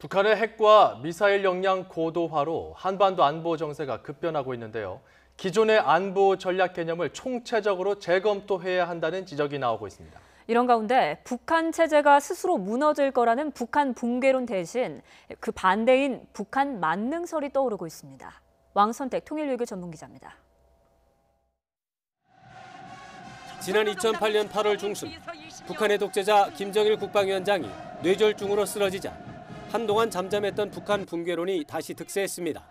북한의 핵과 미사일 역량 고도화로 한반도 안보 정세가 급변하고 있는데요. 기존의 안보 전략 개념을 총체적으로 재검토해야 한다는 지적이 나오고 있습니다. 이런 가운데 북한 체제가 스스로 무너질 거라는 북한 붕괴론 대신 그 반대인 북한 만능설이 떠오르고 있습니다. 왕선택 통일외교 전문기자입니다. 지난 2008년 8월 중순 북한의 독재자 김정일 국방위원장이 뇌졸중으로 쓰러지자 한동안 잠잠했던 북한 붕괴론이 다시 득세했습니다.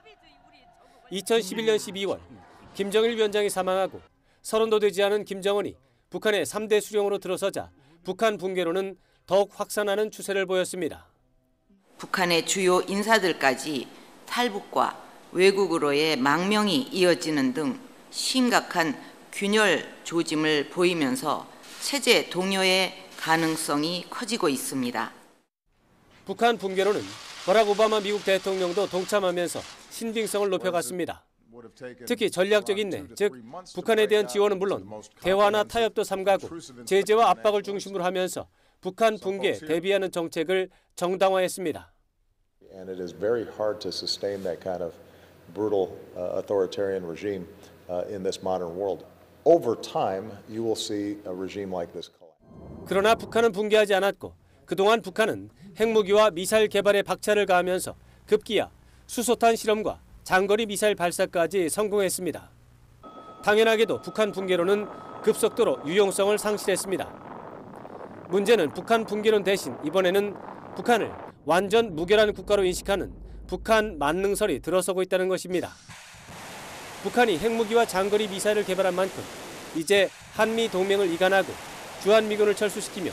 2011년 12월 김정일 위원장이 사망하고 서른도 되지 않은 김정은이 북한의 3대 수령으로 들어서자 북한 붕괴론은 더욱 확산하는 추세를 보였습니다. 북한의 주요 인사들까지 탈북과 외국으로의 망명이 이어지는 등 심각한 균열 조짐을 보이면서 체제 동요의 가능성이 커지고 있습니다. 북한 붕괴론은 버락 오바마 미국 대통령도 동참하면서 신빙성을 높여갔습니다. 특히 전략적 인내, 즉 북한에 대한 지원은 물론 대화나 타협도 삼가고 제재와 압박을 중심으로 하면서 북한 붕괴에 대비하는 정책을 정당화했습니다. And it is very hard to sustain that kind of brutal authoritarian regime in this modern world. Over time, you will see a regime like this collapse. 그러나 북한은 붕괴하지 않았고 그동안 북한은 핵무기와 미사일 개발에 박차를 가하면서 급기야 수소탄 실험과 장거리 미사일 발사까지 성공했습니다. 당연하게도 북한 붕괴론은 급속도로 유용성을 상실했습니다. 문제는 북한 붕괴론 대신 이번에는 북한을 완전 무결한 국가로 인식하는 북한 만능설이 들어서고 있다는 것입니다. 북한이 핵무기와 장거리 미사일을 개발한 만큼 이제 한미 동맹을 이간하고 주한미군을 철수시키며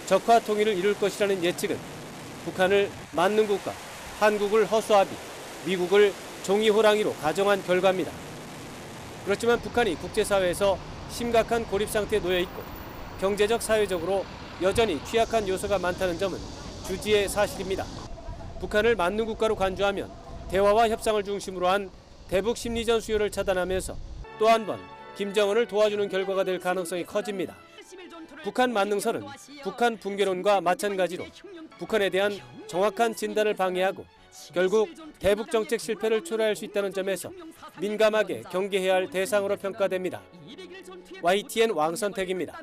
적화 통일을 이룰 것이라는 예측은 북한을 만능국가, 한국을 허수아비, 미국을 종이호랑이로 가정한 결과입니다. 그렇지만 북한이 국제사회에서 심각한 고립 상태에 놓여 있고 경제적, 사회적으로 여전히 취약한 요소가 많다는 점은 주지의 사실입니다. 북한을 만능국가로 간주하면 대화와 협상을 중심으로 한 대북 심리전 수요를 차단하면서 또 한 번 김정은을 도와주는 결과가 될 가능성이 커집니다. 북한 만능설은 북한 붕괴론과 마찬가지로 북한에 대한 정확한 진단을 방해하고 결국 대북 정책 실패를 초래할 수 있다는 점에서 민감하게 경계해야 할 대상으로 평가됩니다. YTN 왕선택입니다.